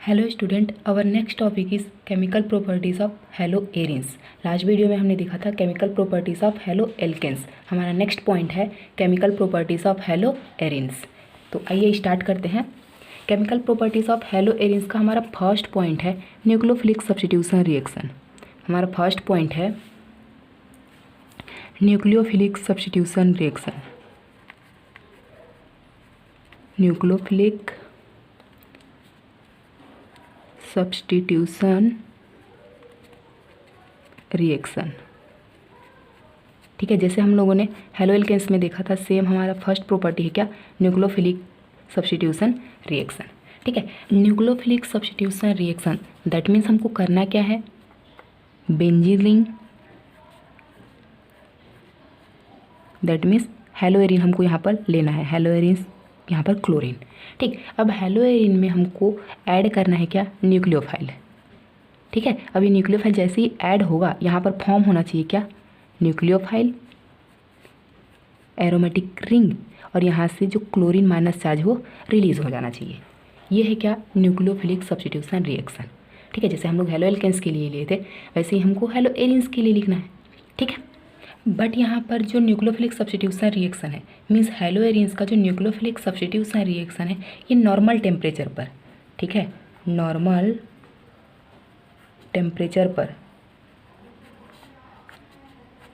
Hello student, our next topic is chemical properties of haloarenes. Last video में हमने देखा था chemical properties of haloalkanes. हमारा next point है chemical properties of haloarenes. तो आइए start करते हैं। Chemical properties of haloarenes का हमारा फर्स्ट पॉइंट है न्यूक्लियोफिलिक सब्स्टिट्यूशन रिएक्शन। हमारा फर्स्ट पॉइंट है nucleophilic substitution reaction. Nucleophilic substitution reaction. ठीक है, जैसे हम लोगों ने हेलो एल्केन्स में देखा था, सेम हमारा फर्स्ट प्रॉपर्टी है क्या, न्यूक्लियोफिलिक सब्स्टिट्यूशन रिएक्शन। ठीक है, nucleophilic substitution reaction that means हमको करना क्या है, benzene ring that means hello Erin हमको यहाँ पर लेना है, हेलो एरिन यहाँ पर क्लोरीन। ठीक, अब हेलो एरिन में हमको ऐड करना है क्या, न्यूक्लियोफाइल। ठीक है, अब ये न्यूक्लियोफाइल जैसे ही ऐड होगा यहाँ पर फॉर्म होना चाहिए क्या, न्यूक्लियोफाइल, एरोमेटिक रिंग, और यहाँ से जो क्लोरीन माइनस चार्ज हो रिलीज हो जाना चाहिए। ये है क्या, न्यूक्लियोफिलिक सब्स्टिट्यूशन रिएक्शन। ठीक है, जैसे हम लोग हेलो एल्केन्स के लिए लिए थे वैसे ही हमको हेलो एरिन्स के लिए लिखना है। ठीक है, बट यहाँ पर जो न्यूक्लियोफिलिक सब्स्टिट्यूशन रिएक्शन है मीन्स हेलो एरिन्स का जो न्यूक्लियोफिलिक सब्स्टिट्यूशन रिएक्शन है ये नॉर्मल टेम्परेचर पर, ठीक है, नॉर्मल टेम्परेचर पर,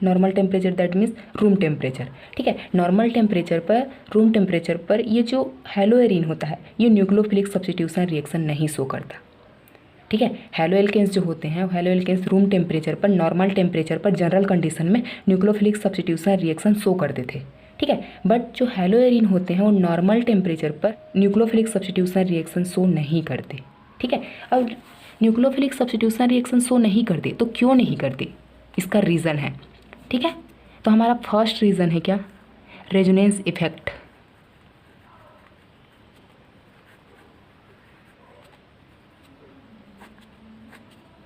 normal temperature that means room temperature. ठीक है, नॉर्मल टेम्परेचर पर, रूम टेम्परेचर पर ये जो हेलो एरिन होता है ये न्यूक्लियोफिलिक सब्स्टिट्यूशन रिएक्शन नहीं शो करता। ठीक है, हेलो एल्केन्स जो होते हैं हेलो एल्केन्स रूम टेम्परेचर पर, नॉर्मल टेम्परेचर पर, जनरल कंडीशन में न्यूक्लियोफिलिक सब्स्टिट्यूशन रिएक्शन शो करते थे। ठीक है, बट जो हेलो एरिन होते हैं वो नॉर्मल टेम्परेचर पर न्यूक्लियोफिलिक सब्स्टिट्यूशन रिएक्शन शो नहीं करते। ठीक है, अब न्यूक्लियोफिलिक सब्स्टिट्यूशन रिएक्शन शो नहीं करते तो क्यों नहीं करते, इसका रीज़न है। ठीक है, तो हमारा फर्स्ट रीज़न है क्या, रेजोनेंस इफेक्ट।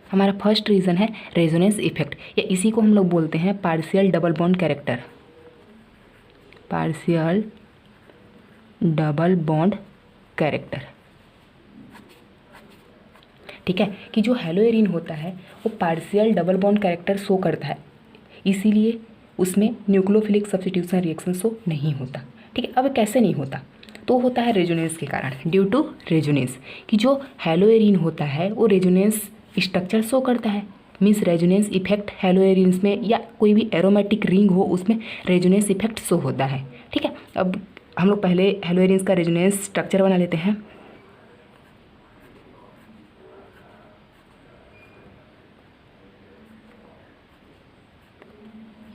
हमारा फर्स्ट रीज़न है रेजोनेंस इफेक्ट, या इसी को हम लोग बोलते हैं partial double bond character, partial double bond character. ठीक है, कि जो हेलो एरिन होता है वो partial double bond character show करता है, इसीलिए उसमें न्यूक्लियोफिलिक सब्स्टिट्यूशन रिएक्शन शो नहीं होता। ठीक है, अब कैसे नहीं होता, तो होता है रेजोनेंस के कारण, ड्यू टू रेजोनेंस, कि जो हेलो एरिन होता है वो रेजोनेंस स्ट्रक्चर शो करता है, means resonance effect hello arenes में या कोई भी एरोमेटिक रिंग हो उसमें रेजोनेंस इफेक्ट शो होता है। ठीक है, अब हम लोग पहले हेलो एरिन्स का रेजोनेंस स्ट्रक्चर बना लेते हैं।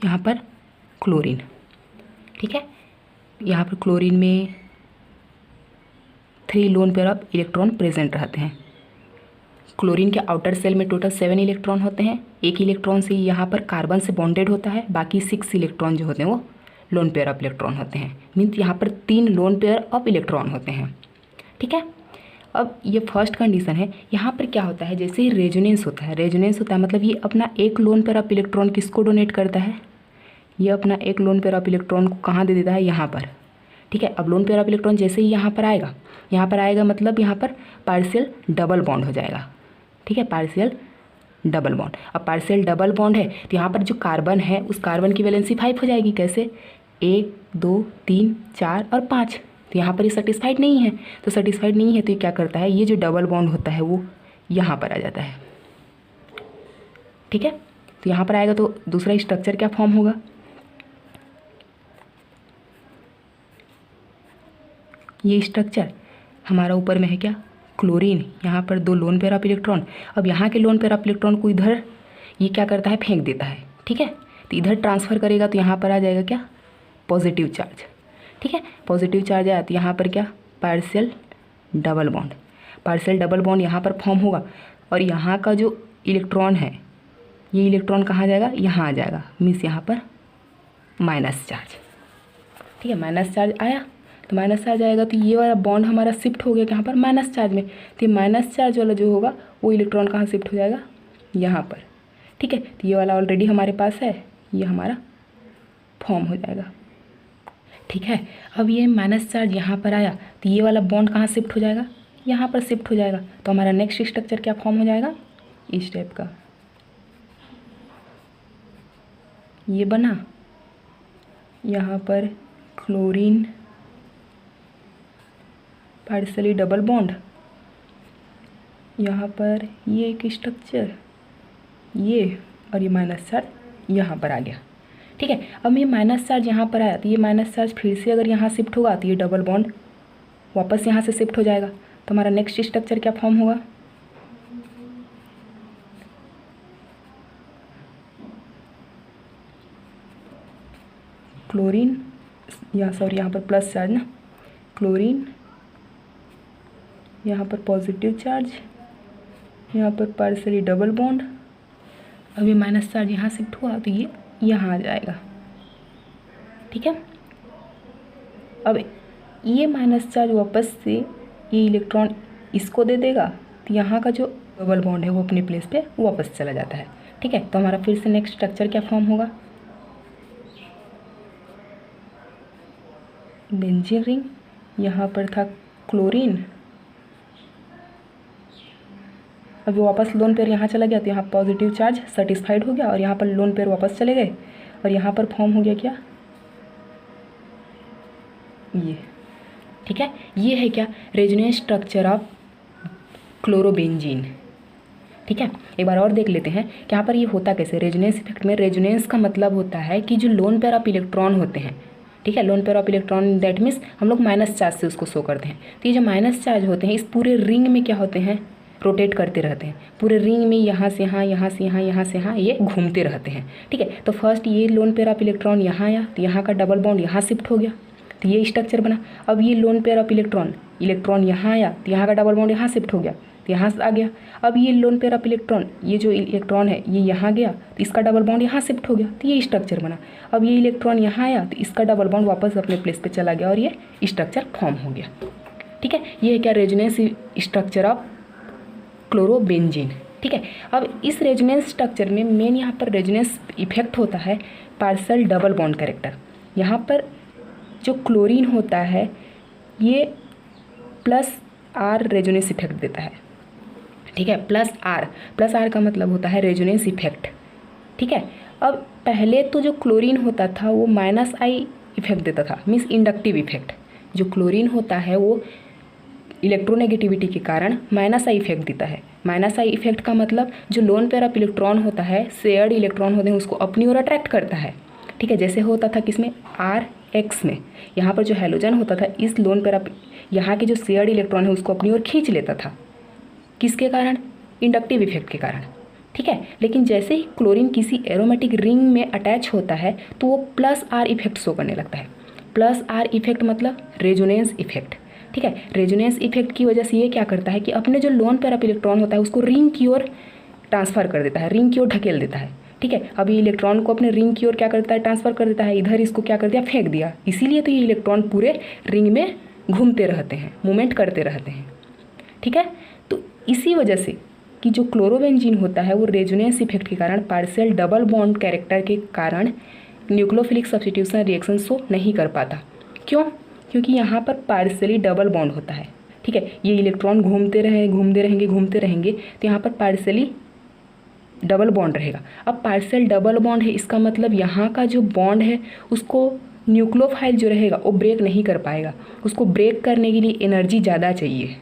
यहाँ पर क्लोरीन, ठीक है, यहाँ पर क्लोरीन में 3 lone pair of electron present रहते हैं। क्लोरीन के आउटर सेल में टोटल 7 इलेक्ट्रॉन होते हैं, एक इलेक्ट्रॉन से यहाँ पर कार्बन से बॉन्डेड होता है, बाकी 6 इलेक्ट्रॉन जो होते हैं वो लोन पेयर ऑफ इलेक्ट्रॉन होते हैं, मीन्स यहाँ पर 3 लोन पेयर ऑफ इलेक्ट्रॉन होते हैं। ठीक है, अब ये फर्स्ट कंडीशन है। यहाँ पर क्या होता है, जैसे ही रेजोनेंस होता है, रेजोनेंस होता है मतलब ये अपना एक लोन पेयर ऑफ इलेक्ट्रॉन किसको डोनेट करता है, ये अपना एक लोन पेयर ऑफ इलेक्ट्रॉन को कहाँ दे देता है, यहाँ पर। ठीक है, अब लोन पेयर ऑफ इलेक्ट्रॉन जैसे ही यहाँ पर आएगा मतलब यहाँ पर पार्शियल डबल बॉन्ड हो जाएगा। ठीक है, पार्शियल डबल बॉन्ड, अब पार्शियल डबल बॉन्ड है तो यहाँ पर जो कार्बन है उस कार्बन की वैलेंसी 5 हो जाएगी। कैसे, 1 2 3 4 और 5, तो यहाँ पर ये सेटिस्फाइड नहीं है, तो सेटिस्फाइड नहीं है तो ये क्या करता है, ये जो डबल बॉन्ड होता है वो यहाँ पर आ जाता है। ठीक है, तो यहाँ पर आएगा तो दूसरा स्ट्रक्चर क्या फॉर्म होगा, ये स्ट्रक्चर हमारा ऊपर में है क्या, क्लोरीन, यहाँ पर 2 लोन पेयर ऑफ इलेक्ट्रॉन। अब यहाँ के लोन पेयर ऑफ इलेक्ट्रॉन को इधर ये क्या करता है, फेंक देता है। ठीक है, तो इधर ट्रांसफ़र करेगा तो यहाँ पर आ जाएगा क्या, पॉजिटिव चार्ज। ठीक है, पॉजिटिव चार्ज आया तो यहाँ पर क्या, partial double bond, partial double bond यहाँ पर फॉर्म होगा, और यहाँ का जो इलेक्ट्रॉन है ये इलेक्ट्रॉन कहाँ जाएगा, यहाँ आ जाएगा, मीन्स यहाँ पर माइनस चार्ज। ठीक है, माइनस चार्ज आया तो माइनस चार्ज आएगा तो ये वाला बॉन्ड हमारा शिफ्ट हो गया यहाँ पर माइनस चार्ज में, तो ये माइनस चार्ज वाला जो होगा वो इलेक्ट्रॉन कहाँ शिफ्ट हो जाएगा, यहाँ पर। ठीक है, तो ये वाला ऑलरेडी हमारे पास है, ये हमारा फॉर्म हो जाएगा। ठीक है, अब ये माइनस चार्ज यहाँ पर आया तो ये वाला बॉन्ड कहाँ शिफ्ट हो जाएगा, यहाँ पर शिफ्ट हो जाएगा। तो हमारा नेक्स्ट स्ट्रक्चर क्या फॉर्म हो जाएगा, इस टाइप का। ये बना, यहाँ पर क्लोरीन पार्शियली डबल बॉन्ड, यहाँ पर ये एक स्ट्रक्चर, ये और ये माइनस चार्ज यहाँ पर आ गया। ठीक है, अब ये माइनस चार्ज यहाँ पर आया तो ये माइनस चार्ज फिर से अगर यहाँ शिफ्ट होगा तो ये डबल बॉन्ड वापस यहाँ से शिफ्ट हो जाएगा। तो हमारा नेक्स्ट स्ट्रक्चर क्या फॉर्म होगा, क्लोरीन, या सॉरी यहाँ पर प्लस चार्ज ना, क्लोरीन, यहाँ पर पॉजिटिव चार्ज, यहाँ पर पार्शियली डबल बॉन्ड। अब ये माइनस चार्ज यहाँ शिफ्ट हुआ तो ये यहाँ आ जाएगा। ठीक है, अब ये माइनस चार्ज वापस से ये इलेक्ट्रॉन इसको दे देगा तो यहाँ का जो डबल बॉन्ड है वो अपने प्लेस पे वापस चला जाता है। ठीक है, तो हमारा फिर से नेक्स्ट स्ट्रक्चर क्या फॉर्म होगा, बेंजीन रिंग, यहाँ पर था क्लोरीन, अभी वापस लोन पेयर यहाँ चला गया तो यहाँ पॉजिटिव चार्ज सेटिस्फाइड हो गया और यहाँ पर लोन पेयर वापस चले गए और यहाँ पर फॉर्म हो गया क्या, ये। ठीक है, ये है क्या, रेजोनेंस स्ट्रक्चर ऑफ क्लोरोबेंजीन। ठीक है, एक बार और देख लेते हैं कि यहाँ पर ये होता कैसे। रेजोनेंस इफेक्ट में रेजोनेंस का मतलब होता है कि जो लोन पेयर ऑफ इलेक्ट्रॉन होते हैं, ठीक है, lone pair of electron that means हम लोग माइनस चार्ज से उसको शो करते हैं। तो ये जो माइनस चार्ज होते हैं इस पूरे रिंग में क्या होते हैं, रोटेट करते रहते हैं पूरे रिंग में, यहाँ से यहाँ, यहाँ से यहाँ, यहाँ से यहाँ, ये घूमते रहते हैं। ठीक है, तो फर्स्ट ये लोन पेयर ऑफ इलेक्ट्रॉन यहाँ आया तो यहाँ का डबल बॉन्ड यहाँ शिफ्ट हो गया तो ये स्ट्रक्चर बना। अब ये लोन पेयर ऑफ इलेक्ट्रॉन यहाँ आया तो यहाँ का डबल बॉन्ड यहाँ शिफ्ट हो गया तो यहाँ से आ गया। अब ये लोन पेयर ऑफ इलेक्ट्रॉन, ये जो इलेक्ट्रॉन है ये यहाँ गया तो इसका डबल बॉन्ड यहाँ शिफ्ट हो गया तो ये स्ट्रक्चर बना। अब ये इलेक्ट्रॉन यहाँ आया तो इसका डबल बॉन्ड वापस अपने प्लेस पे चला गया और ये स्ट्रक्चर फॉर्म हो गया। ठीक है, ये है क्या, रेजोनेंस स्ट्रक्चर ऑफ क्लोरोबेंजीन। ठीक है, अब इस रेजोनेंस स्ट्रक्चर में मेन यहाँ पर रेजोनेंस इफेक्ट होता है पार्शियल डबल बॉन्ड कैरेक्टर। यहाँ पर जो क्लोरीन होता है ये प्लस आर रेजोनेंस इफेक्ट देता है। ठीक है, प्लस आर का मतलब होता है रेजोनेंस इफेक्ट। ठीक है, अब पहले तो जो क्लोरीन होता था वो माइनस आई इफेक्ट देता था, मीन्स इंडक्टिव इफेक्ट। जो क्लोरीन होता है वो इलेक्ट्रोनेगेटिविटी के कारण माइनस आई इफेक्ट देता है। माइनस आई इफेक्ट का मतलब जो लोन पेयर ऑफ इलेक्ट्रॉन होता है, शेयर्ड इलेक्ट्रॉन होते हैं, उसको अपनी ओर अट्रैक्ट करता है। ठीक है, जैसे होता था किसमें, आर एक्स में, यहाँ पर जो हैलोजन होता था इस लोन पेयर ऑफ, यहाँ के जो शेयर्ड इलेक्ट्रॉन है उसको अपनी ओर खींच लेता था, किसके कारण, इंडक्टिव इफेक्ट के कारण। ठीक है, लेकिन जैसे ही क्लोरीन किसी एरोमेटिक रिंग में अटैच होता है तो वो प्लस आर इफेक्ट शो करने लगता है। प्लस आर इफेक्ट मतलब रेजोनेंस इफेक्ट। ठीक है, रेजोनेंस इफेक्ट की वजह से ये क्या करता है कि अपने जो लोन पेयर ऑफ इलेक्ट्रॉन होता है उसको रिंग की ओर ट्रांसफ़र कर देता है, रिंग की ओर ढकेल देता है। ठीक है, अब ये इलेक्ट्रॉन को अपने रिंग की ओर क्या करता है, ट्रांसफ़र कर देता है, इधर इसको क्या कर दिया, फेंक दिया। इसीलिए तो ये इलेक्ट्रॉन पूरे रिंग में घूमते रहते हैं, मूवमेंट करते रहते हैं। ठीक है, तो इसी वजह से कि जो क्लोरोबेंजीन होता है वो रेजोनेंस इफेक्ट के कारण, पार्शियल डबल बॉन्ड कैरेक्टर के कारण न्यूक्लियोफिलिक सब्स्टिट्यूशन रिएक्शन शो नहीं कर पाता। क्यों, क्योंकि यहाँ पर पार्शियली डबल बॉन्ड होता है। ठीक है, ये इलेक्ट्रॉन घूमते रहेंगे तो यहाँ पर पार्शियली डबल बॉन्ड रहेगा। अब पार्शियल डबल बॉन्ड है, इसका मतलब यहाँ का जो बॉन्ड है उसको न्यूक्लियोफाइल जो रहेगा वो ब्रेक नहीं कर पाएगा, उसको ब्रेक करने के लिए एनर्जी ज़्यादा चाहिए।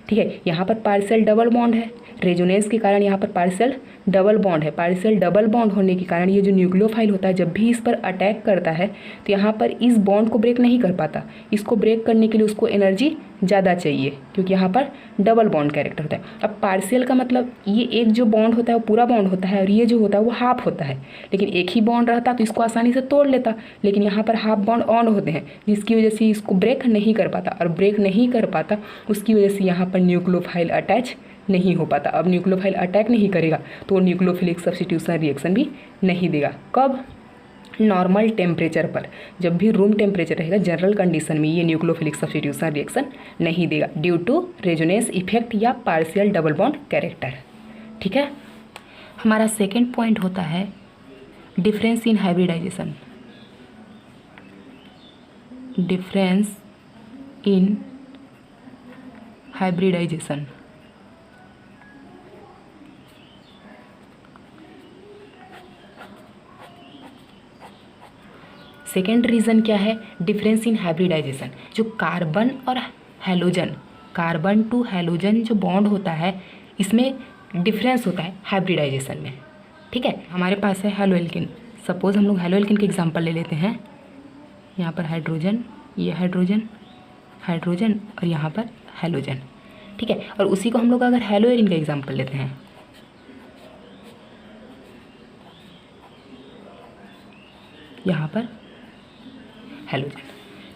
ठीक है, यहाँ पर पार्शियल डबल बॉन्ड है, रेजोनेंस के कारण यहाँ पर पार्शियल डबल बॉन्ड है। पार्शियल डबल बॉन्ड होने के कारण ये जो न्यूक्लियोफाइल होता है जब भी इस पर अटैक करता है तो यहाँ पर इस बॉन्ड को ब्रेक नहीं कर पाता। इसको ब्रेक करने के लिए उसको एनर्जी ज़्यादा चाहिए क्योंकि यहाँ पर डबल बॉन्ड कैरेक्टर होता है। अब पार्शियल का मतलब ये एक जो बॉन्ड होता है वो पूरा बॉन्ड होता है और ये जो होता है वो हाफ होता है। लेकिन एक ही बॉन्ड रहता तो इसको आसानी से तोड़ लेता, लेकिन यहाँ पर हाफ बॉन्ड ऑन होते हैं जिसकी वजह से इसको ब्रेक नहीं कर पाता, और ब्रेक नहीं कर पाता उसकी वजह से यहाँ पर न्यूक्लियोफाइल अटैच नहीं हो पाता। अब न्यूक्लियोफाइल अटैक नहीं करेगा तो न्यूक्लियोफिलिक सब्स्टिट्यूशन रिएक्शन भी नहीं देगा। कब, नॉर्मल टेम्परेचर पर, जब भी रूम टेम्परेचर रहेगा जनरल कंडीशन में ये न्यूक्लियोफिलिक सब्स्टिट्यूशन रिएक्शन नहीं देगा ड्यू टू रेजोनेंस इफेक्ट या पार्शियल डबल बॉन्ड कैरेक्टर। ठीक है, हमारा सेकेंड पॉइंट होता है difference in hybridization. Difference in hybridization. Second reason क्या है? Difference in hybridization. जो कार्बन और हैलोजन, कार्बन टू हैलोजन जो बॉन्ड होता है, इसमें डिफरेंस होता है हाइब्रिडाइजेशन में। ठीक है, हमारे पास है हेलो एल्किन। सपोज हम लोग हेलो एल्किन के एग्जांपल ले लेते हैं। यहाँ पर हाइड्रोजन, ये हाइड्रोजन, हाइड्रोजन और यहाँ पर हैलोजन। ठीक है, और उसी को हम लोग अगर हेलो एरिन का एग्जांपल लेते हैं, यहाँ पर हैलोजन।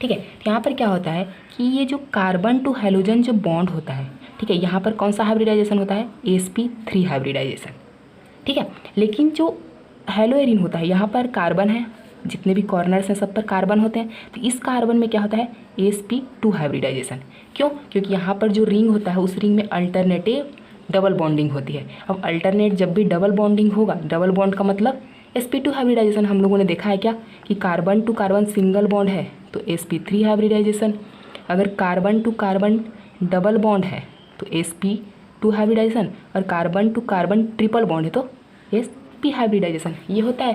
ठीक है, तो यहाँ पर क्या होता है कि ये जो कार्बन टू हैलोजन जो बॉन्ड होता है, ठीक है, यहाँ पर कौन सा हाइब्रिडाइजेशन होता है? sp3 hybridisation. ठीक है, लेकिन जो हेलो एरिन होता है, यहाँ पर कार्बन है, जितने भी कॉर्नर्स हैं सब पर कार्बन होते हैं, तो इस कार्बन में क्या होता है? sp2 hybridisation. क्यों? क्योंकि यहाँ पर जो रिंग होता है उस रिंग में अल्टरनेटिव डबल बॉन्डिंग होती है। अब अल्टरनेट जब भी डबल बॉन्डिंग होगा, डबल बॉन्ड का मतलब sp2 हाइब्रिडाइजेशन हम लोगों ने देखा है क्या कि carbon to carbon single bond है तो sp3 हाइब्रिडाइजेशन। अगर carbon to carbon double bond है तो sp2 हाइब्रिडाइजेशन, और carbon to carbon triple bond है तो sp हाइब्रिडाइजेशन। ये होता है।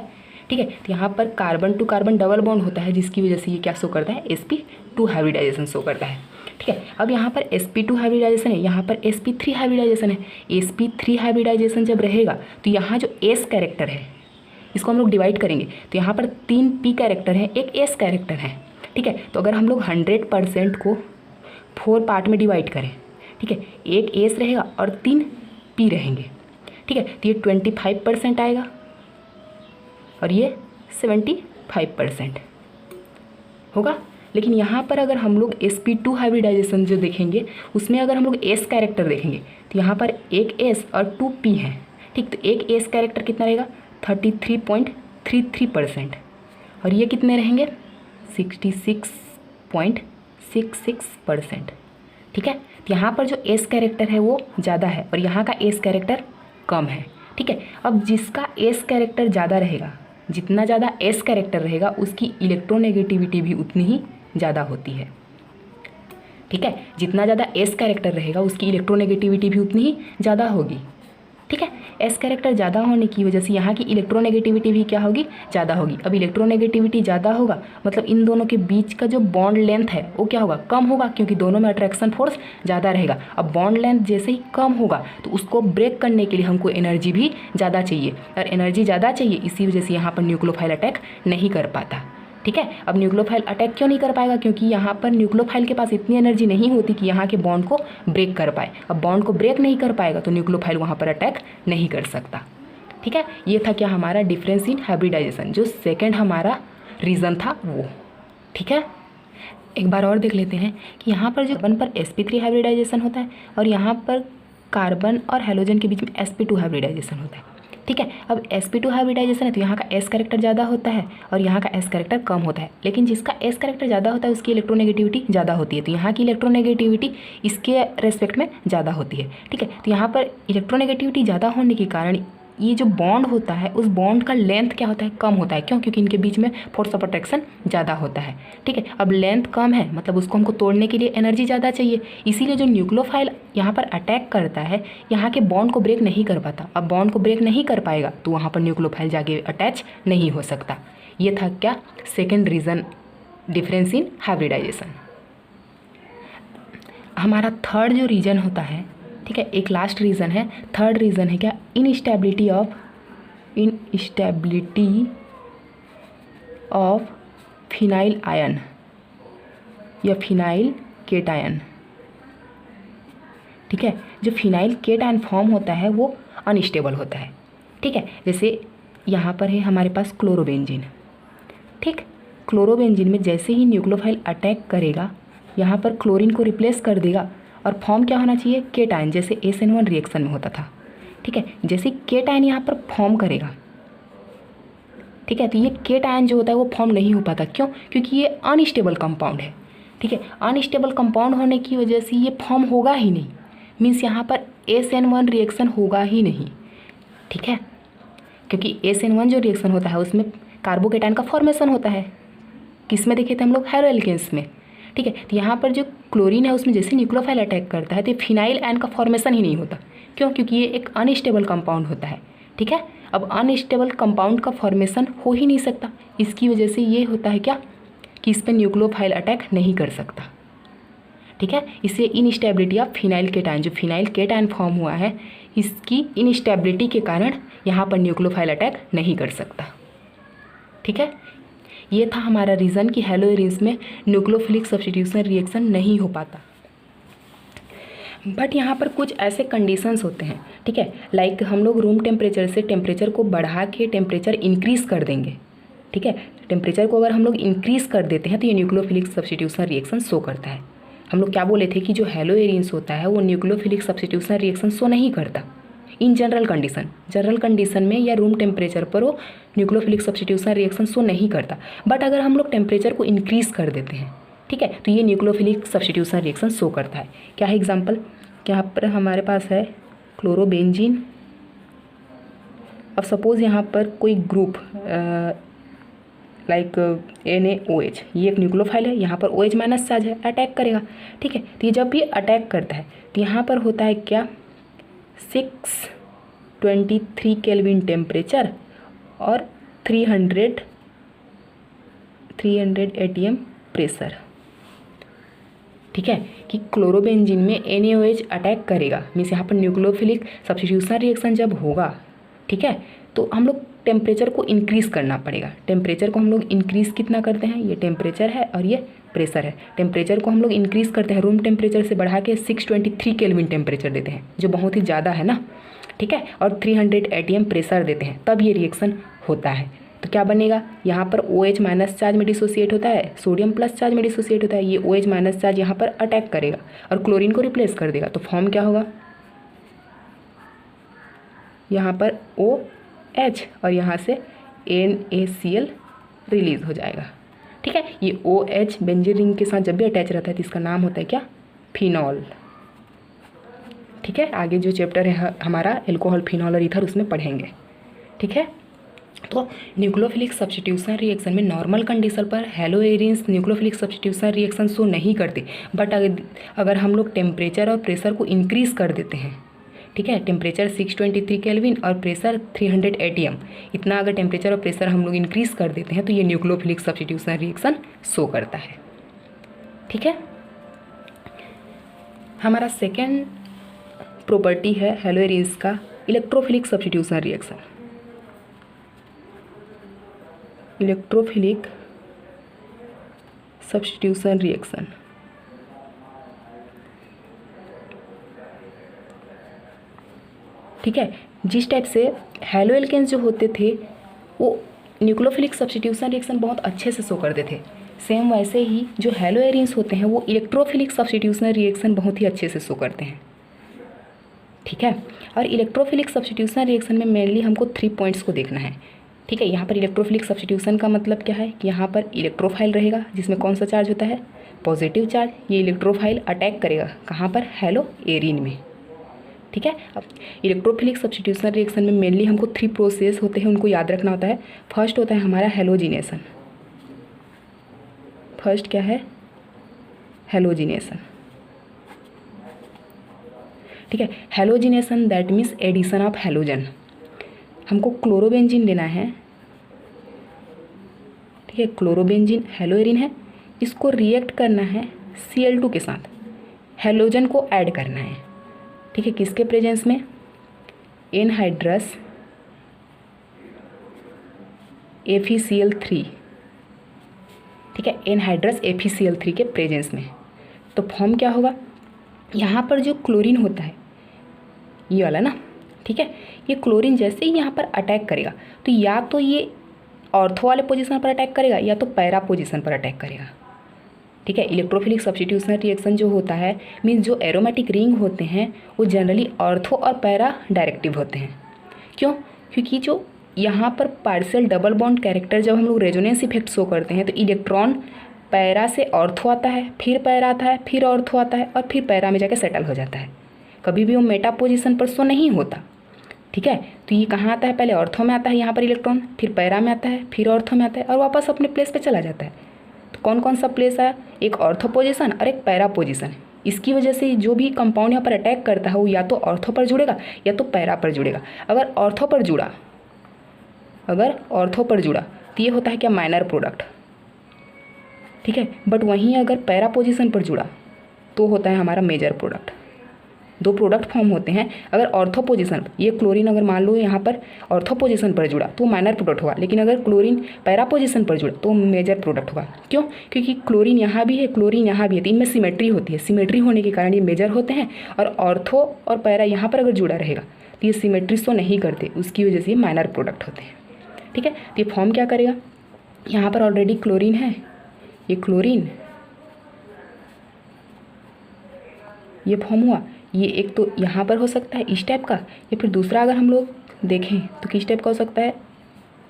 ठीक है, तो यहाँ पर carbon to carbon double bond होता है, जिसकी वजह से ये क्या शो करता है? sp2 हाइब्रिडाइजेशन शो करता है। ठीक है, अब यहाँ पर sp2 हाइब्रिडाइजेशन है, यहाँ पर sp3 हाइब्रिडाइजेशन है। sp3 हाइब्रिडाइजेशन जब रहेगा तो यहाँ जो s कैरेक्टर है, इसको हम लोग डिवाइड करेंगे तो यहाँ पर 3 p कैरेक्टर है, एक s कैरेक्टर है। ठीक है, तो अगर हम लोग 100% को 4 पार्ट में डिवाइड करें, ठीक है, एक s रहेगा और 3 p रहेंगे। ठीक है, तो ये 25% आएगा और ये 75% होगा। लेकिन यहाँ पर अगर हम लोग sp2 हाइब्रिडाइजेशन जो देखेंगे, उसमें अगर हम लोग s कैरेक्टर देखेंगे तो यहाँ पर एक s और 2 p है। ठीक, तो एक s कैरेक्टर कितना रहेगा? 33.33%, और ये कितने रहेंगे? 66.66%। ठीक है, तो यहाँ पर जो s कैरेक्टर है वो ज़्यादा है और यहाँ का s कैरेक्टर कम है। ठीक है, अब जिसका s कैरेक्टर ज़्यादा रहेगा, जितना ज़्यादा s कैरेक्टर रहेगा उसकी इलेक्ट्रोनेगेटिविटी भी उतनी ही ज़्यादा होती है। ठीक है, जितना ज़्यादा s कैरेक्टर रहेगा उसकी इलेक्ट्रोनेगेटिविटी भी उतनी ही ज़्यादा होगी। ठीक है, s कैरेक्टर ज़्यादा होने की वजह से यहाँ की इलेक्ट्रोनेगेटिविटी भी क्या होगी? ज़्यादा होगी। अब इलेक्ट्रोनेगेटिविटी ज़्यादा होगा मतलब इन दोनों के बीच का जो बॉन्ड लेंथ है वो क्या होगा? कम होगा, क्योंकि दोनों में अट्रैक्शन फोर्स ज़्यादा रहेगा। अब बॉन्ड लेंथ जैसे ही कम होगा तो उसको ब्रेक करने के लिए हमको एनर्जी भी ज़्यादा चाहिए, और एनर्जी ज़्यादा चाहिए, इसी वजह से यहाँ पर न्यूक्लियोफाइल अटैक नहीं कर पाता। ठीक है, अब न्यूक्लियोफाइल अटैक क्यों नहीं कर पाएगा? क्योंकि यहाँ पर न्यूक्लियोफाइल के पास इतनी एनर्जी नहीं होती कि यहाँ के बॉन्ड को ब्रेक कर पाए। अब बॉन्ड को ब्रेक नहीं कर पाएगा तो न्यूक्लियोफाइल वहाँ पर अटैक नहीं कर सकता। ठीक है, ये था क्या हमारा डिफरेंस इन हाइब्रिडाइजेशन, जो सेकेंड हमारा रीज़न था वो। ठीक है, एक बार और देख लेते हैं कि यहाँ पर जो कार्बन पर sp3 हाइब्रिडाइजेशन होता है और यहाँ पर कार्बन और हैलोजन के बीच में sp2 हाइब्रिडाइजेशन होता है। ठीक है, अब sp2 हाइब्रिडाइजेशन है तो यहाँ का s कैरेक्टर ज़्यादा होता है और यहाँ का s कैरेक्टर कम होता है। लेकिन जिसका s कैरेक्टर ज़्यादा होता है उसकी इलेक्ट्रोनेगेटिविटी ज़्यादा होती है, तो यहाँ की इलेक्ट्रोनेगेटिविटी इसके रेस्पेक्ट में ज़्यादा होती है। ठीक है, तो यहाँ पर इलेक्ट्रोनेगेटिविटी ज़्यादा होने के कारण ये जो बॉन्ड होता है उस बॉन्ड का लेंथ क्या होता है? कम होता है। क्यों? क्योंकि इनके बीच में फोर्स ऑफ अट्रैक्शन ज़्यादा होता है। ठीक है, अब लेंथ कम है मतलब उसको हमको तोड़ने के लिए एनर्जी ज़्यादा चाहिए, इसीलिए जो न्यूक्लियोफाइल यहाँ पर अटैक करता है यहाँ के बॉन्ड को ब्रेक नहीं कर पाता। अब बॉन्ड को ब्रेक नहीं कर पाएगा तो वहाँ पर न्यूक्लियोफाइल जाके अटैच नहीं हो सकता। ये था क्या? Second reason, difference in hybridization. हमारा थर्ड जो रीज़न होता है, ठीक है, एक लास्ट रीज़न है, थर्ड रीज़न है क्या? इनस्टेबिलिटी ऑफ फिनाइल आयन या फिनाइल केटायन। ठीक है, जो फिनाइल केटायन फॉर्म होता है वो अनस्टेबल होता है। ठीक है, जैसे यहाँ पर है हमारे पास क्लोरोबेंजीन। ठीक, क्लोरोबेंजीन में जैसे ही न्यूक्लियोफाइल अटैक करेगा यहाँ पर क्लोरीन को रिप्लेस कर देगा और फॉर्म क्या होना चाहिए? केटायन, जैसे SN1 रिएक्शन में होता था। ठीक है, जैसे केटायन यहाँ पर फॉर्म करेगा, ठीक है, तो ये केटायन जो होता है वो फॉर्म नहीं हो पाता। क्यों? क्योंकि ये अनस्टेबल कंपाउंड है। ठीक है, अनस्टेबल कंपाउंड होने की वजह से ये फॉर्म होगा ही नहीं, मीन्स यहाँ पर SN1 रिएक्शन होगा ही नहीं। ठीक है, क्योंकि SN1 जो रिएक्शन होता है उसमें कार्बोकेटायन का फॉर्मेशन होता है। किस में देखे थे हम लोग? हेलो एल्केन्स में। ठीक है। तो यहाँ पर जो क्लोरीन है उसमें जैसे न्यूक्लियोफाइल अटैक करता है तो फिनाइल आयन का फॉर्मेशन ही नहीं होता। क्यों? क्योंकि ये एक अनस्टेबल कंपाउंड होता है। ठीक है। अब अनस्टेबल कंपाउंड का फॉर्मेशन हो ही नहीं सकता, इसकी वजह से ये होता है क्या कि इस पर न्यूक्लियोफाइल अटैक नहीं कर सकता। ठीक है। इससे इनस्टेबिलिटी ऑफ फिनाइल केटायन, जो फिनाइल केटायन फॉर्म हुआ है, इसकी इनस्टेबिलिटी के कारण यहाँ पर न्यूक्लियोफाइल अटैक नहीं कर सकता। ठीक है। ये था हमारा रीज़न कि हैलोएरिन्स में न्यूक्लियोफिलिक सब्स्टिट्यूशन रिएक्शन नहीं हो पाता। बट यहाँ पर कुछ ऐसे कंडीशंस होते हैं। ठीक है। लाइक हम लोग रूम टेम्परेचर से टेम्परेचर को बढ़ा के टेम्परेचर इंक्रीज़ कर देंगे। ठीक है। टेम्परेचर को अगर हम लोग इंक्रीज़ कर देते हैं तो ये न्यूक्लियोफिलिक सब्स्टिट्यूशन रिएक्शन शो करता है। हम लोग क्या बोले थे कि जो हैलोएरिन्स होता है वो न्यूक्लियोफिलिक सब्स्टिट्यूशन रिएक्शन शो नहीं करता इन जनरल कंडीशन में या रूम टेम्परेचर पर वो न्यूक्लियोफिलिक सब्स्टिट्यूशन रिएक्शन शो नहीं करता। बट अगर हम लोग टेम्परेचर को इंक्रीज़ कर देते हैं, ठीक है, तो ये न्यूक्लियोफिलिक सब्स्टिट्यूशन रिएक्शन शो करता है। क्या है एग्जांपल? यहाँ पर हमारे पास है क्लोरोबेंजीन। अब सपोज़ यहाँ पर कोई ग्रुप लाइक NaOH, ये एक न्यूक्लियोफाइल है, यहाँ पर OH माइनस चार्ज है, अटैक करेगा। ठीक है। तो ये जब भी अटैक करता है तो यहाँ पर होता है क्या 623 केल्विन टेम्परेचर और 300 atm प्रेशर। ठीक है। कि क्लोरोबेंजीन में NaOH अटैक करेगा, मीन्स यहाँ पर न्यूक्लियोफिलिक सब्स्टिट्यूशन रिएक्शन जब होगा, ठीक है, तो हम लोग टेम्परेचर को इंक्रीज़ करना पड़ेगा। टेम्परेचर को हम लोग इंक्रीज़ कितना करते हैं? ये टेम्परेचर है और ये प्रेशर है। टेम्परेचर को हम लोग इंक्रीज़ करते हैं, रूम टेम्परेचर से बढ़ा के 623 केल्विन टेम्परेचर देते हैं, जो बहुत ही ज़्यादा है ना। ठीक है। और 300 atm प्रेशर देते हैं, तब ये रिएक्शन होता है। तो क्या बनेगा? यहाँ पर OH माइनस चार्ज में डिसोसिएट होता है, सोडियम प्लस चार्ज में डिसोसिएट होता है। ये OH माइनस चार्ज यहाँ पर अटैक करेगा और क्लोरीन को रिप्लेस कर देगा। तो फॉर्म क्या होगा? यहाँ पर OH और यहाँ से NaCl रिलीज हो जाएगा। ठीक है। ये OH बेंजीन रिंग के साथ जब भी अटैच रहता है तो इसका नाम होता है क्या? फिनॉल। ठीक है। आगे जो चैप्टर है हमारा एल्कोहल, फिनॉल और ईथर, उसमें पढ़ेंगे। ठीक है। तो न्यूक्लियोफिलिक सब्स्टिट्यूशन रिएक्शन में नॉर्मल कंडीशन पर हैलोएरिन्स न्यूक्लियोफिलिक सब्स्टिट्यूशन रिएक्शन शो नहीं करते। बट अगर हम लोग टेम्परेचर और प्रेशर को इंक्रीज़ कर देते हैं, ठीक है, टेम्परेचर 623 केल्विन और प्रेशर 300 atm, इतना अगर टेम्परेचर और प्रेशर हम लोग इंक्रीज़ कर देते हैं तो ये न्यूक्लियोफिलिक सब्स्टिट्यूशन रिएक्शन शो करता है। ठीक है। हमारा सेकेंड प्रॉपर्टी है हैलोएरिन्स का electrophilic substitution reaction. Electrophilic substitution reaction ठीक है। जिस टाइप से हैलोएल्केन्स जो होते थे वो न्यूक्लियोफिलिक सब्स्टिट्यूशन रिएक्शन बहुत अच्छे से शो करते थे, सेम वैसे ही जो हैलोएरिन्स होते हैं वो इलेक्ट्रोफिलिक सब्स्टिट्यूशन रिएक्शन बहुत ही अच्छे से शो करते हैं। ठीक है। और इलेक्ट्रोफिलिक सब्स्टिट्यूशन रिएक्शन में मेनली हमको 3 पॉइंट्स को देखना है। ठीक है। यहाँ पर इलेक्ट्रोफिलिक सब्स्टिट्यूशन का मतलब क्या है कि यहाँ पर इलेक्ट्रोफाइल रहेगा जिसमें कौन सा चार्ज होता है? Positive charge. ये इलेक्ट्रोफाइल अटैक करेगा कहाँ पर? हैलोएरिन में। ठीक है। अब इलेक्ट्रोफिलिक सब्स्टिट्यूशन रिएक्शन में मेनली हमको 3 प्रोसेस होते हैं, उनको याद रखना होता है। फर्स्ट होता है हमारा हैलोजिनेशन। फर्स्ट क्या है? हैलोजिनेशन। ठीक है। Halogenation that means addition of halogen. हमको क्लोरोबेंजीन लेना है, ठीक है, क्लोरोबेंजीन हैलोएरिन है, इसको रिएक्ट करना है Cl2 के साथ, हैलोजन को ऐड करना है। ठीक है। किसके प्रेजेंस में? Anhydrous FeCl3। ठीक है। एनहाइड्रस FeCl3 के प्रेजेंस में। तो फॉर्म क्या होगा? यहाँ पर जो क्लोरीन होता है ये वाला ना, ठीक है, ये क्लोरीन जैसे ही यहाँ पर अटैक करेगा तो या तो ये ऑर्थो वाले पोजीशन पर अटैक करेगा या तो पैरा पोजीशन पर अटैक करेगा। ठीक है। इलेक्ट्रोफिलिक सब्स्टिट्यूशन रिएक्शन जो होता है मीन्स जो एरोमेटिक रिंग होते हैं वो जनरली ऑर्थो और पैरा डायरेक्टिव होते हैं। क्यों? क्योंकि जो यहाँ पर पार्शियल डबल बॉन्ड कैरेक्टर जब हम लोग रेजोनेंस इफेक्ट शो करते हैं तो इलेक्ट्रॉन पैरा से ऑर्थो आता है, फिर पैरा आता है, फिर ऑर्थो आता है और फिर पैरा में जाके सेटल हो जाता है। कभी भी वो मेटा पोजीशन पर शो नहीं होता। ठीक है। तो ये कहाँ आता है? पहले ऑर्थो में आता है यहाँ पर इलेक्ट्रॉन, फिर पैरा में आता है, फिर ऑर्थो में आता है और वापस अपने प्लेस पे चला जाता है। तो कौन कौन सा प्लेस है, एक ऑर्थो पोजीशन और एक पैरा पोजीशन। इसकी वजह से जो भी कंपाउंड यहाँ पर अटैक करता है वो या तो ऑर्थो पर जुड़ेगा या तो पैरा पर जुड़ेगा। अगर ऑर्थो पर जुड़ा तो ये होता है क्या, माइनर प्रोडक्ट, ठीक है। बट वहीं अगर पैरा पोजीशन पर जुड़ा तो होता है हमारा मेजर प्रोडक्ट। दो प्रोडक्ट फॉर्म होते हैं। अगर ऑर्थो पोजीशन, ये क्लोरीन अगर मान लो यहाँ पर ऑर्थो पोजीशन पर जुड़ा तो माइनर प्रोडक्ट होगा, लेकिन अगर क्लोरीन पैरा पोजीशन पर जुड़ा तो मेजर प्रोडक्ट होगा। क्यों? क्योंकि क्लोरीन यहाँ भी है, क्लोरीन यहाँ भी है, तो इनमें सिमेट्री होती है। सिमेट्री होने के कारण ये मेजर होते हैं, और ऑर्थो और पैरा यहाँ पर अगर जुड़ा रहेगा तो ये सिमेट्री तो नहीं करते, उसकी वजह से ये माइनर प्रोडक्ट होते हैं, ठीक है। तो ये फॉर्म क्या करेगा, यहाँ पर ऑलरेडी क्लोरीन है, ये क्लोरीन ये फॉर्म हुआ। ये एक तो यहाँ पर हो सकता है इस टाइप का, या फिर दूसरा अगर हम लोग देखें तो किस टाइप का हो सकता है,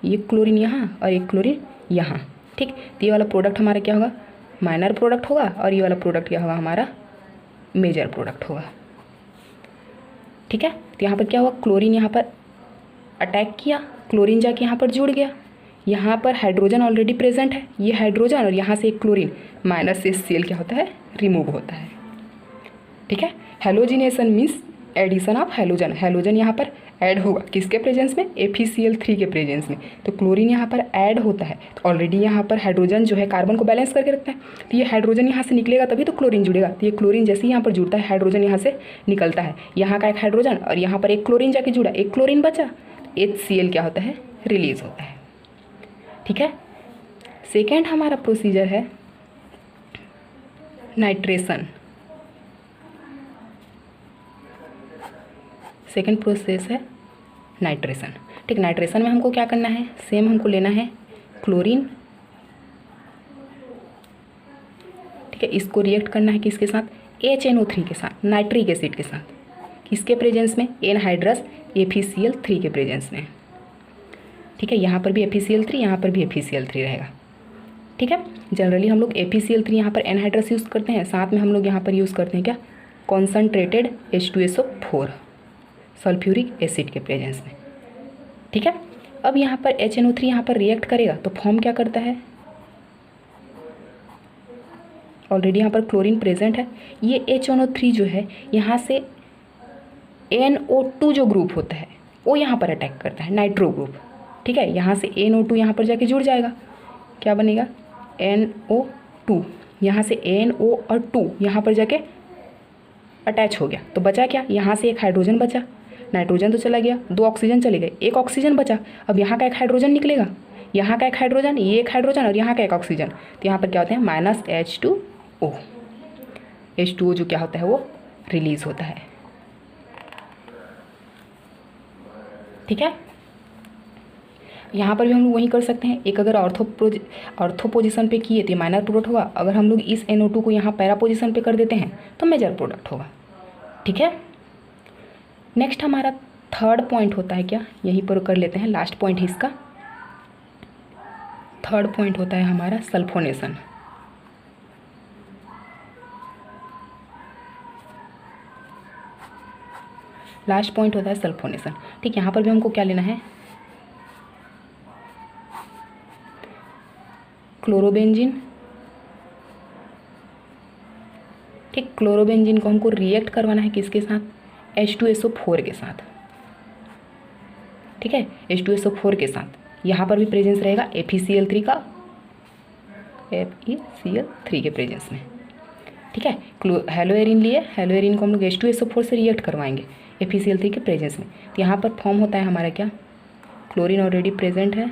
ये क्लोरीन यहाँ और एक क्लोरीन यहाँ, ठीक। तो ये वाला प्रोडक्ट हमारा क्या होगा, माइनर प्रोडक्ट होगा, और ये वाला प्रोडक्ट क्या होगा, हमारा मेजर प्रोडक्ट होगा, ठीक है। तो यहाँ पर क्या हुआ, क्लोरीन यहाँ पर अटैक किया, क्लोरीन जाके यहाँ पर जुड़ गया, यहाँ पर हाइड्रोजन ऑलरेडी प्रेजेंट है, ये हाइड्रोजन और यहाँ से एक क्लोरीन, माइनस से सेल क्या होता है, रिमूव होता है, ठीक है। Halogenation means addition of halogen. हेलोजन यहाँ पर ऐड होगा किसके प्रेजेंस में, FeCl3 के प्रेजेंस में। तो क्लोरीन यहाँ पर ऐड होता है, तो ऑलरेडी यहाँ पर हाइड्रोजन जो है कार्बन को बैलेंस करके रखता है, तो ये हाइड्रोजन यहाँ से निकलेगा तभी तो क्लोरीन जुड़ेगा। तो ये क्लोरीन जैसे ही यहाँ पर जुड़ता है, हाइड्रोजन यहाँ से निकलता है, यहाँ का एक हाइड्रोजन और यहाँ पर एक क्लोरीन जाके जुड़ा, एक क्लोरीन बचा, HCl क्या होता है, रिलीज होता है, ठीक है। सेकेंड हमारा प्रोसीजर है नाइट्रेशन। सेकेंड प्रोसेस है नाइट्रेशन, ठीक। नाइट्रेशन में हमको क्या करना है, सेम हमको लेना है क्लोरीन, ठीक है। इसको रिएक्ट करना है किसके साथ, HNO3 के साथ, नाइट्रिक एसिड के साथ, किसके प्रेजेंस में, एनहाइड्रस FeCl3 के प्रेजेंस में, ठीक है। यहाँ पर भी FeCl3, यहाँ पर भी FeCl3 रहेगा, ठीक है। जनरली हम लोग FeCl3 यहाँ पर एनहाइड्रस यूज़ करते हैं, साथ में हम लोग यहाँ पर यूज़ करते हैं क्या, कॉन्सनट्रेटेड H2SO4 सल्फ्यूरिक एसिड के प्रेजेंस में, ठीक है। अब यहाँ पर HNO3 यहाँ पर रिएक्ट करेगा तो फॉर्म क्या करता है, ऑलरेडी यहाँ पर क्लोरीन प्रेजेंट है, ये HNO3 जो है यहाँ से NO2 जो ग्रुप होता है वो यहाँ पर अटैक करता है, नाइट्रो ग्रुप, ठीक है। यहाँ से NO2 यहाँ पर जाके जुड़ जाएगा, क्या बनेगा, NO2, यहाँ से NO और 2 यहाँ पर जाके अटैच हो गया, तो बचा क्या, यहाँ से एक हाइड्रोजन बचा, नाइट्रोजन तो चला गया, 2 ऑक्सीजन चले गए, एक ऑक्सीजन बचा। अब यहाँ का एक हाइड्रोजन निकलेगा, यहाँ का एक हाइड्रोजन, ये एक हाइड्रोजन और यहाँ का एक ऑक्सीजन, तो यहाँ पर क्या होते हैं, माइनस H2O। H2O जो क्या होता है वो रिलीज होता है, ठीक है। यहाँ पर भी हम लोग वही कर सकते हैं, एक अगर ऑर्थो पोजीशन पे किए तो माइनर प्रोडक्ट होगा, अगर हम लोग इस NO2 को यहाँ पैरा पोजीशन पे कर देते हैं तो मेजर प्रोडक्ट होगा, ठीक है। नेक्स्ट हमारा थर्ड पॉइंट होता है क्या, यहीं पर कर लेते हैं, लास्ट पॉइंट है इसका। थर्ड पॉइंट होता है हमारा सल्फोनेशन। लास्ट पॉइंट होता है सल्फोनेशन, ठीक। यहाँ पर भी हमको क्या लेना है, क्लोरोबेंजीन, ठीक। क्लोरोबेंजीन को हमको रिएक्ट करवाना है किसके साथ, H2SO4 के साथ, ठीक है, H2SO4 के साथ। यहाँ पर भी प्रेजेंस रहेगा FeCl3 का, FeCl3 के प्रेजेंस में, ठीक है। हेलोएरिन लिए, हेलोएरिन को हम लोग H2SO4 से रिएक्ट करवाएंगे FeCl3 के प्रेजेंस में। तो यहाँ पर फॉर्म होता है हमारा क्या, क्लोरीन ऑलरेडी प्रेजेंट है,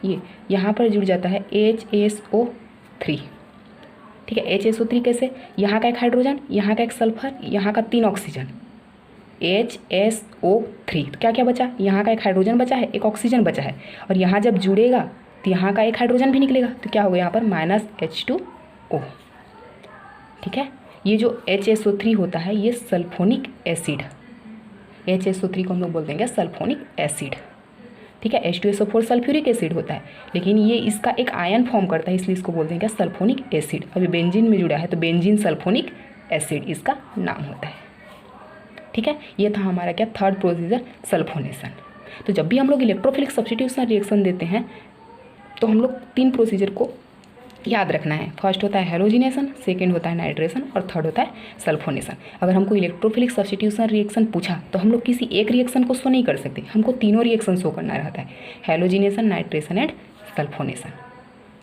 ये यहाँ पर जुड़ जाता है HSO3, ठीक है। HSO3 कैसे, यहाँ का एक हाइड्रोजन, यहाँ का एक सल्फर, यहाँ का 3 ऑक्सीजन, HSO3, तो क्या क्या बचा, यहाँ का एक हाइड्रोजन बचा है, एक ऑक्सीजन बचा है, और यहाँ जब जुड़ेगा तो यहाँ का एक हाइड्रोजन भी निकलेगा, तो क्या होगा यहाँ पर माइनस H2O, ठीक है। ये जो HSO3 होता है ये सल्फोनिक एसिड, HSO3 को हम लोग बोलते हैं सल्फोनिक एसिड, ठीक है। H2SO4 सल्फ्यूरिक एसिड होता है, लेकिन ये इसका एक आयन फॉर्म करता है, इसलिए इसको बोलते हैं क्या, सल्फोनिक एसिड। अभी बेंजीन में जुड़ा है तो बेंजीन सल्फोनिक एसिड इसका नाम होता है, ठीक है। ये था हमारा क्या, थर्ड प्रोसीजर सल्फोनेशन। तो जब भी हम लोग इलेक्ट्रोफिलिक सब्स्टिट्यूशन रिएक्शन देते हैं तो हम लोग 3 प्रोसीजर को याद रखना है। फर्स्ट होता है हैलोजिनेशन, सेकेंड होता है नाइट्रेशन और थर्ड होता है सल्फोनेशन। अगर हमको इलेक्ट्रोफिलिक सब्स्टिट्यूशन रिएक्शन पूछा तो हम लोग किसी एक रिएक्शन को शो नहीं कर सकते, हमको तीनों रिएक्शन शो करना रहता है, हैलोजिनेशन, नाइट्रेशन एंड सल्फोनेशन।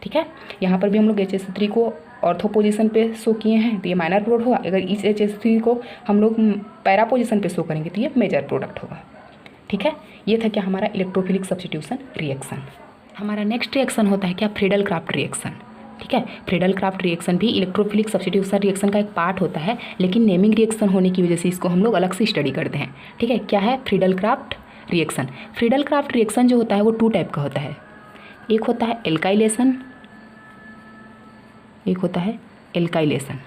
ठीक है, यहाँ पर भी हम लोग HH3 को ऑर्थो पोजीशन पे शो किए हैं तो ये माइनर प्रोडक्ट होगा। अगर इस HH3 को हम लोग पैरा पोजीशन पे शो करेंगे तो ये मेजर प्रोडक्ट होगा। ठीक है, ये था क्या हमारा इलेक्ट्रोफिलिक सब्स्टिट्यूशन रिएक्शन। हमारा नेक्स्ट रिएक्शन होता है क्या, फ्रीडल क्राफ्ट रिएक्शन। ठीक है, फ्रीडल क्राफ्ट रिएक्शन भी इलेक्ट्रोफिलिक सब्स्टिट्यूशन रिएक्शन का एक पार्ट होता है, लेकिन नेमिंग रिएक्शन होने की वजह से इसको हम लोग अलग से स्टडी करते हैं। ठीक है, क्या है Friedel craft reaction. Friedel craft reaction जो होता है वो 2 टाइप का होता है। एक होता है एल्काइलेशन, एक होता है एल्काइलेशन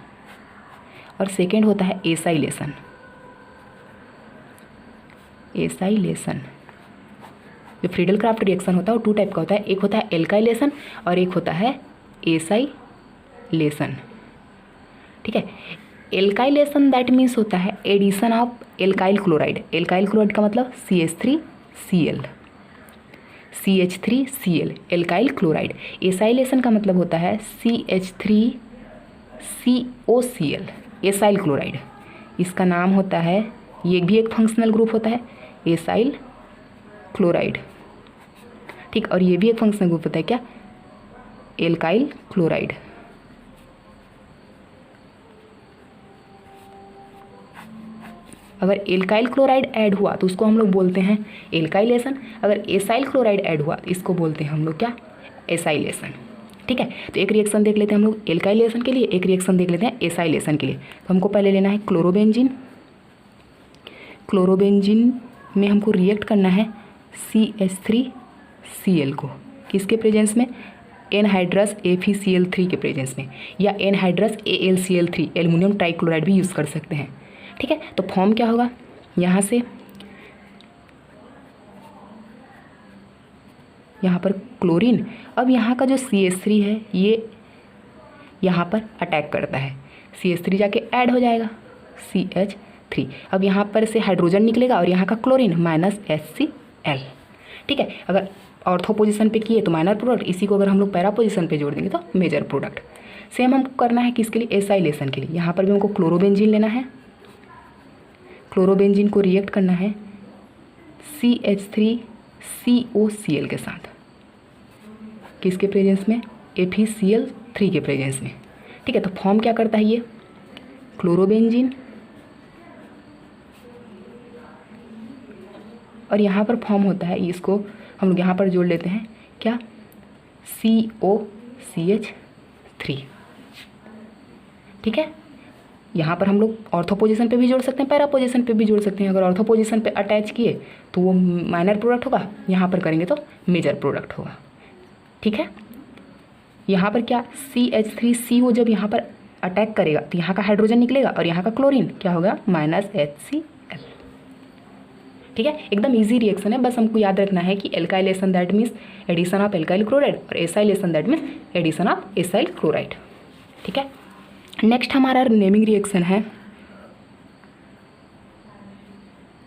और सेकेंड होता है एसाइलेशन। एसाइलेशन जो फ्रीडल क्राफ्ट रिएक्शन होता है वो 2 टाइप का होता है, एक होता है एल्काइलेशन और एक होता है एसाइलेशन। ठीक है, एल्काइलेशन दैट मीन्स होता है addition of alkyl chloride. Alkyl chloride का मतलब CH3Cl, CH3Cl alkyl chloride. Acylation का मतलब होता है CH3COCl एसाइल क्लोराइड। इसका नाम होता है, ये भी एक फंक्शनल ग्रुप होता है, एसाइल क्लोराइड। ठीक, और ये भी एक फंक्शनल ग्रुप होता है क्या, एल्काइल क्लोराइड। अगर एल्काइल क्लोराइड ऐड हुआ तो उसको हम लोग बोलते हैं एल्काइलेशन, अगर एसाइल क्लोराइड ऐड हुआ तो इसको बोलते हैं हम लोग क्या, एसाइलेशन। ठीक है, तो एक रिएक्शन देख लेते हैं हम लोग एल्काइलेशन के लिए, एक रिएक्शन देख लेते हैं एसाइलेशन के लिए। तो हमको पहले लेना है क्लोरोबेंजीन। क्लोरोबेंजीन में हमको रिएक्ट करना है CH3Cl को, किसके प्रेजेंस में, एनहाइड्रस FeCl3 के प्रेजेंस में, या एनहाइड्रस AlCl3 एल्युमिनियम ट्राइक्लोराइड भी यूज़ कर सकते हैं। ठीक है, तो फॉर्म क्या होगा, यहाँ से यहाँ पर क्लोरीन, अब यहाँ का जो CH3 है ये यहाँ पर अटैक करता है, CH3 जाके ऐड हो जाएगा CH3। अब यहाँ पर से हाइड्रोजन निकलेगा और यहाँ का क्लोरीन -HCl। ठीक है, अगर ऑर्थो पोजीशन पे किए तो माइनर प्रोडक्ट, इसी को अगर हम लोग पैरा पोजीशन पे जोड़ देंगे तो मेजर प्रोडक्ट। सेम हमको करना है किसके लिए, एसाइलेशन के लिए। यहाँ पर भी हमको क्लोरोबेंजीन लेना है, क्लोरोबेंजीन को रिएक्ट करना है CH3COCl के साथ, किसके प्रेजेंस में, FeCl3 के प्रेजेंस में। ठीक है, तो फॉर्म क्या करता है ये, क्लोरोबेंजीन और यहाँ पर फॉर्म होता है, इसको हम लोग यहाँ पर जोड़ लेते हैं क्या, COCH3। ठीक है, यहाँ पर हम लोग ऑर्थो पोजीशन पे भी जोड़ सकते हैं, पैरा पोजीशन पे भी जोड़ सकते हैं। अगर ऑर्थो पोजीशन पे अटैच किए तो वो माइनर प्रोडक्ट होगा, यहाँ पर करेंगे तो मेजर प्रोडक्ट होगा। ठीक है, यहाँ पर क्या, CH3CO जब यहाँ पर अटैक करेगा तो यहाँ का हाइड्रोजन निकलेगा और यहाँ का क्लोरीन क्या होगा, -HCl। ठीक है, एकदम इजी रिएक्शन है, बस हमको याद रखना है कि alkylation that means addition of alkyl chloride और acylation that means addition of acyl chloride. ठीक है, नेक्स्ट हमारा नेमिंग रिएक्शन है,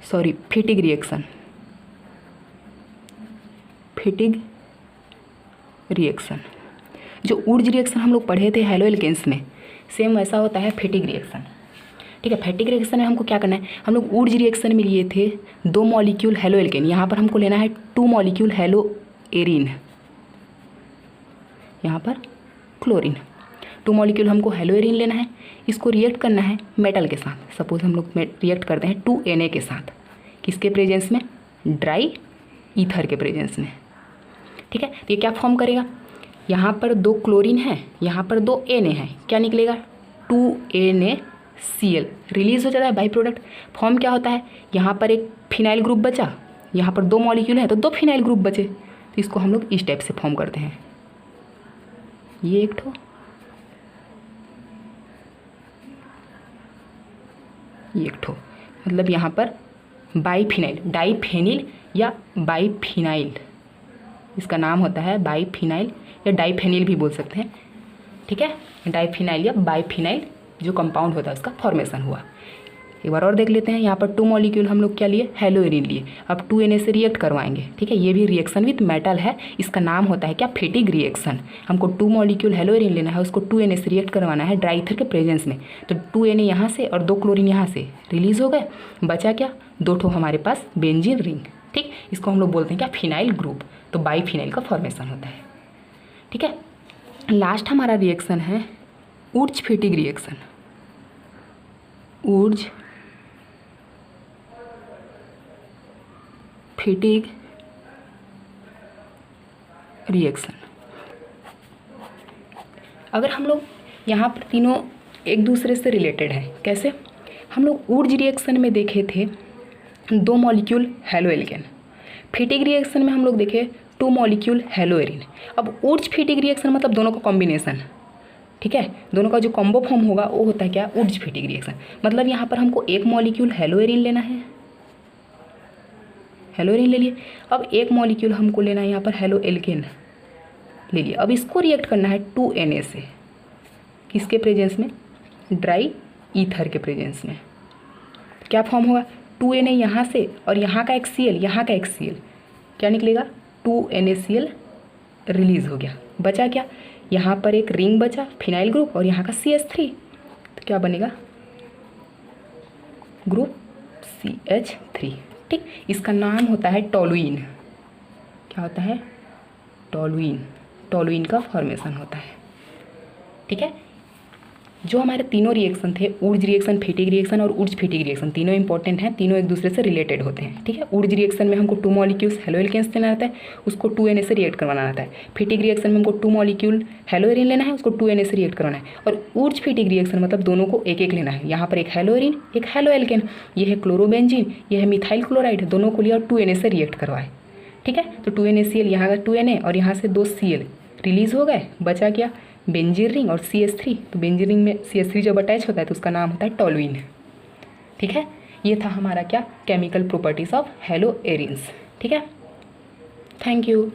फिटिग रिएक्शन। फिटिग रिएक्शन जो ऊर्ज रिएक्शन हम लोग पढ़े थे हेलो एल्केन्स में, सेम वैसा होता है फिटिग रिएक्शन। ठीक है, फैटिग रिएक्शन में हमको क्या करना है, हम लोग ऊर्ज रिएक्शन में लिए थे 2 मॉलिक्यूल हेलो एल्केन, यहाँ पर हमको लेना है 2 मॉलिक्यूल हेलो एरीन, यहाँ पर क्लोरीन। 2 मॉलिक्यूल हमको हेलो एरीन लेना है, इसको रिएक्ट करना है मेटल के साथ। सपोज हम लोग रिएक्ट करते हैं 2Na के साथ, किसके प्रेजेंस में, ड्राई ईथर के प्रेजेंस में। ठीक है, तो ये क्या फॉर्म करेगा, यहाँ पर 2 क्लोरीन है, यहाँ पर 2 Na है, क्या निकलेगा 2NaCl, रिलीज हो जाता है बाई प्रोडक्ट। फॉर्म क्या होता है, यहाँ पर एक फिनाइल ग्रुप बचा, यहाँ पर 2 मॉलिक्यूल है तो 2 फिनाइल ग्रुप बचे, तो इसको हम लोग इस टाइप से फॉर्म करते हैं, ये एक ठो, ये एक ठो, मतलब यहाँ पर बाईफिनाइल, डाईफेनिल या बाईफिनाइल, इसका नाम होता है बाईफिनाइल या डाईफेनिल भी बोल सकते हैं। ठीक है, डाईफिनाइल या बाईफिनाइल जो कंपाउंड होता है उसका फॉर्मेशन हुआ। एक बार और देख लेते हैं। यहाँ पर 2 मॉलिक्यूल हम लोग क्या लिए, हेलो एरिन लिए। अब 2Na से रिएक्ट करवाएंगे, ठीक है। ये भी रिएक्शन विथ मेटल है, इसका नाम होता है क्या, फेटिग रिएक्शन। हमको 2 मॉलिक्यूल हेलो एरिन लेना है, उसको 2Na से रिएक्ट करवाना है ड्राई ईथर के प्रेजेंस में। तो 2Na यहाँ से और 2 क्लोरीन यहाँ से रिलीज हो गए, बचा क्या, 2 ठो हमारे पास बेंजीन रिंग, ठीक। इसको हम लोग बोलते हैं क्या, फिनाइल ग्रुप। तो बाईफिनाइल का फॉर्मेशन होता है, ठीक है। लास्ट हमारा रिएक्शन है उर्ज फेटिग रिएक्शन। उर्ज फेटिग रिएक्शन। अगर हम लोग यहाँ पर तीनों एक दूसरे से रिलेटेड है, कैसे, हम लोग उर्ज रिएक्शन में देखे थे 2 मॉलिक्यूल हेलो एल्केन, फेटिग रिएक्शन में हम लोग देखे 2 मॉलिक्यूल हेलो एरिन। अब उर्ज फेटिग रिएक्शन मतलब दोनों का कॉम्बिनेशन, ठीक है, दोनों का जो कॉम्बो फॉर्म होगा वो होता है क्या, उर्ज फेटिग रिएक्शन। मतलब यहाँ पर हमको 1 मॉलिक्यूल हेलो एरिन लेना है, हेलो एरिन ले लिए। अब 1 मॉलिक्यूल हमको लेना है यहाँ पर हेलो एल्केन ले लिए। अब इसको रिएक्ट करना है 2Na से, किसके प्रेजेंस में, ड्राई ईथर के प्रेजेंस में। तो क्या फॉर्म होगा, 2Na यहाँ से और यहाँ का HCl, यहाँ का HCl क्या निकलेगा, 2NaCl रिलीज हो गया। बचा क्या, यहाँ पर एक रिंग बचा फिनाइल ग्रुप और यहाँ का CH3, तो क्या बनेगा, ग्रुप CH3, ठीक। इसका नाम होता है टॉलुइन। क्या होता है, टॉलुइन। टॉलुइन का फॉर्मेशन होता है, ठीक है। जो हमारे तीनों रिएक्शन थे, उर्ज रिएक्शन, फेटिग रिएक्शन और उर्ज फेटिग रिएक्शन, तीनों इंपॉर्टेंट हैं, तीनों एक दूसरे से रिलेटेड होते हैं, ठीक है। उर्ज रिएक्शन में हमको 2 मॉलिक्यूल्स हेलो एल्केन्स लेना रहता है, उसको 2Na से रिएक्ट करवाना रहता है। फेटिग रिएक्शन में हमको 2 मॉलिक्यूल हेलो एरिन लेना है, उसको 2Na से रिएक्ट करवाना है। और उर्ज फेटिग रिएक्शन मतलब दोनों को एक एक लेना है। यहाँ पर एक हेलो एरिन, एक हेलो एल्केन, ये है क्लोरोबेंजीन, ये है मिथाइल क्लोराइड, दोनों को लिया और 2Na से रिएक्ट करवाए, ठीक है। तो 2NaCl यहाँ का 2Na और यहाँ से 2 Cl रिलीज हो गए, बचा क्या, बेंजीन रिंग और CH3। तो बेंजीन रिंग में CH3 जब अटैच होता है तो उसका नाम होता है टॉलुइन, ठीक है। ये था हमारा क्या, chemical properties of hello arenes, ठीक है। Thank you.